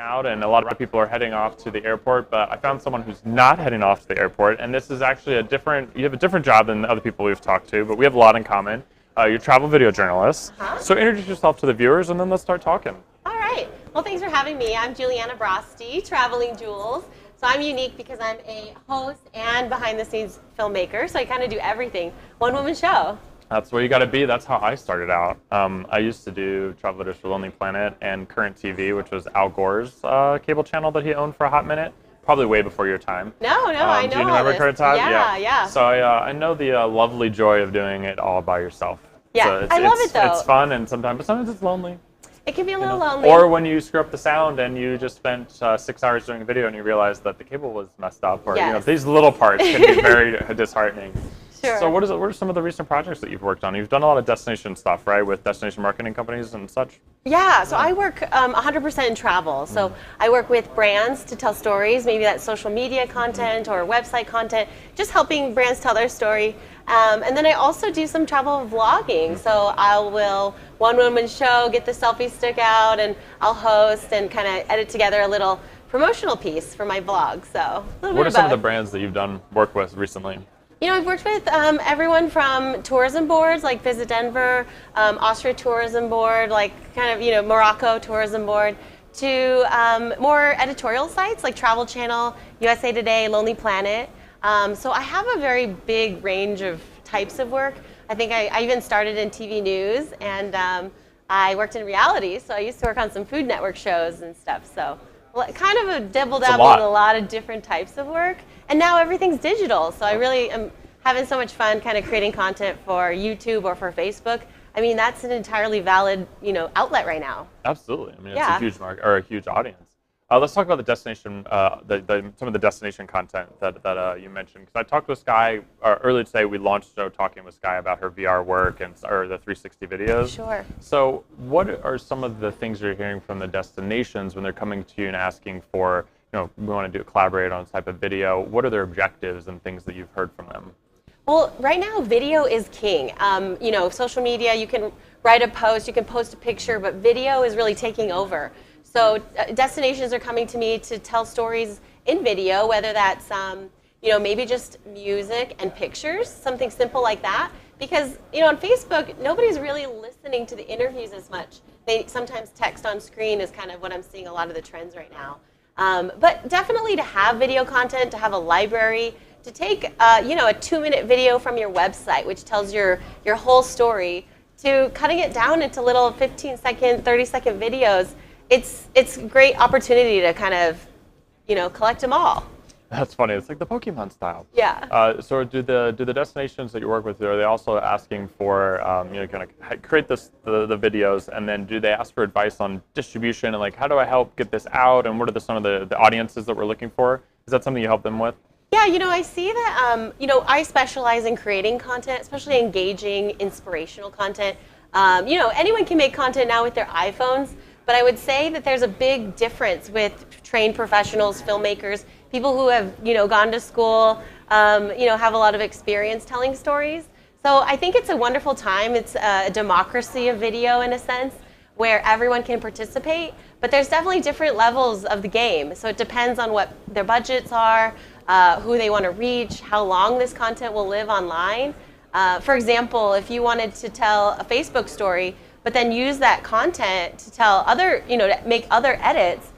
out, and a lot of people are heading off to the airport, but I found someone who's not heading off to the airport, and this is actually you have a different job than the other people we've talked to, but we have a lot in common. You're a travel video journalist. So introduce yourself to the viewers, and then let's start talking. All right. Well, thanks for having me. I'm Juliana, Traveling Jules. So I'm unique because I'm a host and behind-the-scenes filmmaker, so I kind of do everything. One-woman show. That's where you got to be. That's how I started out. I used to do travel videos for Lonely Planet and Current TV, which was Al Gore's cable channel that he owned for a hot minute. Probably way before your time. No, I know. Do you remember Current Time? Yeah. So I know the lovely joy of doing it all by yourself. Yeah, so I love it though. It's fun, and sometimes it's lonely. It can be a little lonely. Or when you screw up the sound and you just spent 6 hours doing a video and you realize that the cable was messed up, or these little parts can be very disheartening. Sure. So what are some of the recent projects that you've worked on? You've done a lot of destination stuff, right, with destination marketing companies and such? Yeah, so I work 100% in travel. So I work with brands to tell stories, maybe that's social media content or website content, just helping brands tell their story. And then I also do some travel vlogging. So I will one-woman show, get the selfie stick out, and I'll host and kind of edit together a little promotional piece for my vlog. So what are some of the brands that you've done work with recently? You know, I've worked with everyone from tourism boards like Visit Denver, Austria Tourism Board, like kind of, Morocco Tourism Board, to more editorial sites like Travel Channel, USA Today, Lonely Planet. So I have a very big range of types of work. I think I even started in TV news, and I worked in reality, so I used to work on some Food Network shows and stuff. So kind of a dabble-dabble in a lot of different types of work. And now everything's digital, so I really am having so much fun kind of creating content for YouTube or for Facebook. I mean, that's an entirely valid, outlet right now. Absolutely. I mean, it's a huge market or a huge audience. Let's talk about the destination, some of the destination content that you mentioned. Because I talked to Sky earlier today. We launched a show talking with Sky about her VR work or the 360 videos. Sure. So, what are some of the things you're hearing from the destinations when they're coming to you and asking for, we want to collaborate on this type of video? What are their objectives and things that you've heard from them? Well, right now, video is king. Social media, you can write a post, you can post a picture, but video is really taking over. So destinations are coming to me to tell stories in video, whether that's, maybe just music and pictures, something simple like that. Because, on Facebook, nobody's really listening to the interviews as much. They sometimes text on screen is kind of what I'm seeing a lot of the trends right now. But definitely to have video content, to have a library, to take, a 2-minute video from your website, which tells your whole story, to cutting it down into little 15-second, 30-second videos. It's a great opportunity to kind of, collect them all. That's funny. It's like the Pokemon style. Yeah. So do the destinations that you work with, are they also asking for, kind of create the videos, and then do they ask for advice on distribution and like, how do I help get this out, and what are some of the audiences that we're looking for? Is that something you help them with? Yeah, I see that, I specialize in creating content, especially engaging, inspirational content. Anyone can make content now with their iPhones, but I would say that there's a big difference with trained professionals, filmmakers, people who have, gone to school, have a lot of experience telling stories. So I think it's a wonderful time. It's a democracy of video in a sense, where everyone can participate, but there's definitely different levels of the game. So it depends on what their budgets are, who they want to reach, how long this content will live online. For example, if you wanted to tell a Facebook story, but then use that content to tell to make other edits,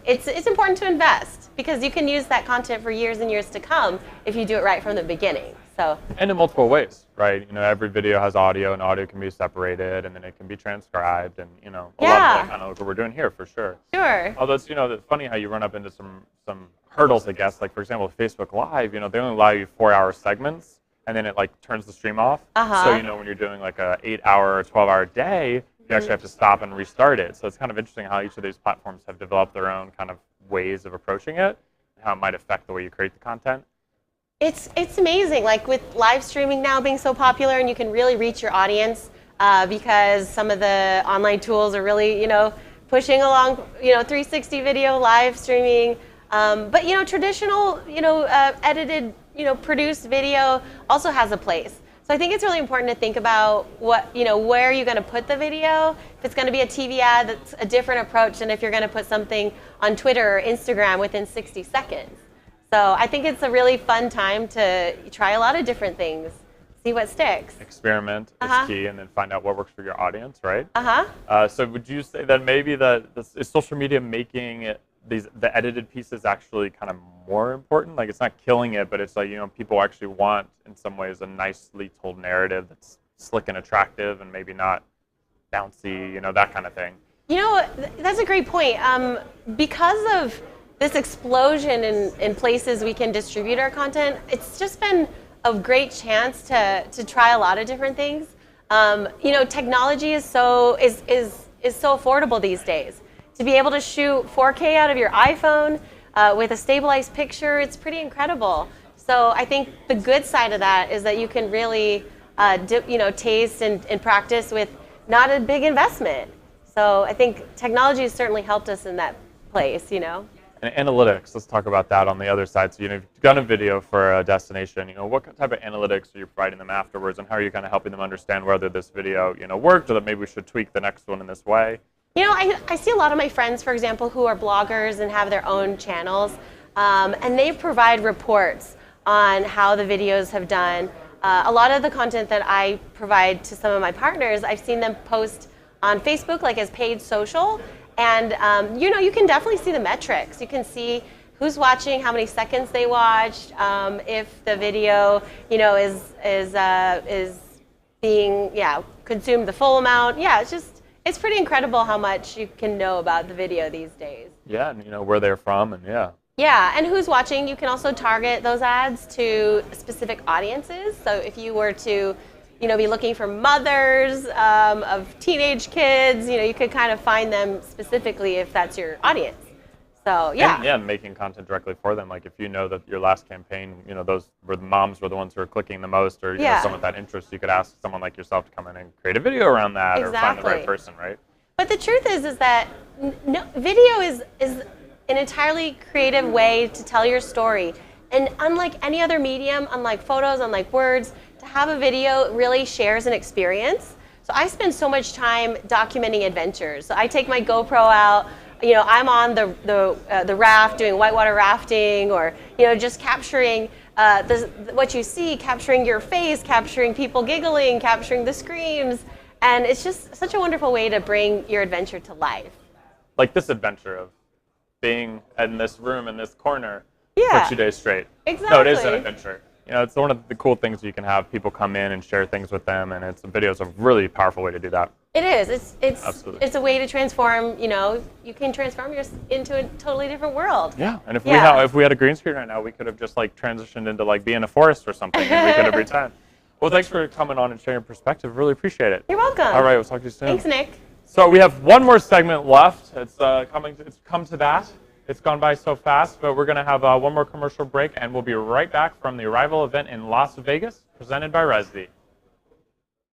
it's important to invest, because you can use that content for years and years to come if you do it right from the beginning. So. And in multiple ways, right? Every video has audio, and audio can be separated, and then it can be transcribed, and a lot of that kind of what we're doing here for sure. Sure. Although it's it's funny how you run up into some hurdles, I guess. Like for example, Facebook Live, they only allow you 4-hour segments, and then it turns the stream off. So when you're doing like a 8-hour or 12-hour day, you actually have to stop and restart it. So it's kind of interesting how each of these platforms have developed their own kind of ways of approaching it, how it might affect the way you create the content. It's amazing, like with live streaming now being so popular, and you can really reach your audience because some of the online tools are really, pushing along, 360 video live streaming. But traditional, edited, produced video also has a place. So I think it's really important to think about where you're going to put the video. If it's going to be a TV ad, that's a different approach than if you're going to put something on Twitter or Instagram within 60 seconds. So I think it's a really fun time to try a lot of different things, see what sticks. Experiment is key, and then find out what works for your audience, right? So would you say that maybe is social media making the edited pieces actually kind of more important? Like, it's not killing it, but it's like, people actually want, in some ways, a nicely told narrative that's slick and attractive and maybe not bouncy, that kind of thing. That's a great point. Because of this explosion in places we can distribute our content, it's just been a great chance to try a lot of different things. Technology is so affordable these days. To be able to shoot 4K out of your iPhone with a stabilized picture, it's pretty incredible. So I think the good side of that is that you can really, taste and practice with not a big investment. So I think technology has certainly helped us in that place, And analytics, let's talk about that on the other side. So, you've done a video for a destination. What type of analytics are you providing them afterwards, and how are you kind of helping them understand whether this video, worked, or that maybe we should tweak the next one in this way? I see a lot of my friends, for example, who are bloggers and have their own channels, and they provide reports on how the videos have done. A lot of the content that I provide to some of my partners, I've seen them post on Facebook, like as paid social, and you can definitely see the metrics. You can see who's watching, how many seconds they watched, if the video, is being consumed the full amount. It's pretty incredible how much you can know about the video these days. Yeah, and where they're from, and Yeah, and who's watching. You can also target those ads to specific audiences. So if you were to, be looking for mothers of teenage kids, you could kind of find them specifically if that's your audience. So and making content directly for them. Like if you know that your last campaign, those were the moms were the ones who were clicking the most, or someone with that interest, you could ask someone like yourself to come in and create a video around that, or find the right person, right? But the truth is that video is an entirely creative way to tell your story, and unlike any other medium, unlike photos, unlike words, to have a video really shares an experience. So I spend so much time documenting adventures. So I take my GoPro out. I'm on the raft doing whitewater rafting, or just capturing what you see, capturing your face, capturing people giggling, capturing the screams, and it's just such a wonderful way to bring your adventure to life. Like this adventure of being in this room in this corner for 2 days straight. Exactly. No, it is an adventure. It's one of the cool things you can have people come in and share things with them, and video is a really powerful way to do that. It is. Absolutely. It's a way to transform. You can transform yourself into a totally different world. Yeah, and if we had a green screen right now, we could have just transitioned into being in a forest or something, and we could have pretend. Well, thanks for coming on and sharing your perspective. Really appreciate it. You're welcome. All right, we'll talk to you soon. Thanks, Nick. So we have one more segment left. It's come to that. It's gone by so fast, but we're going to have one more commercial break, and we'll be right back from the Arival event in Las Vegas, presented by Resdi.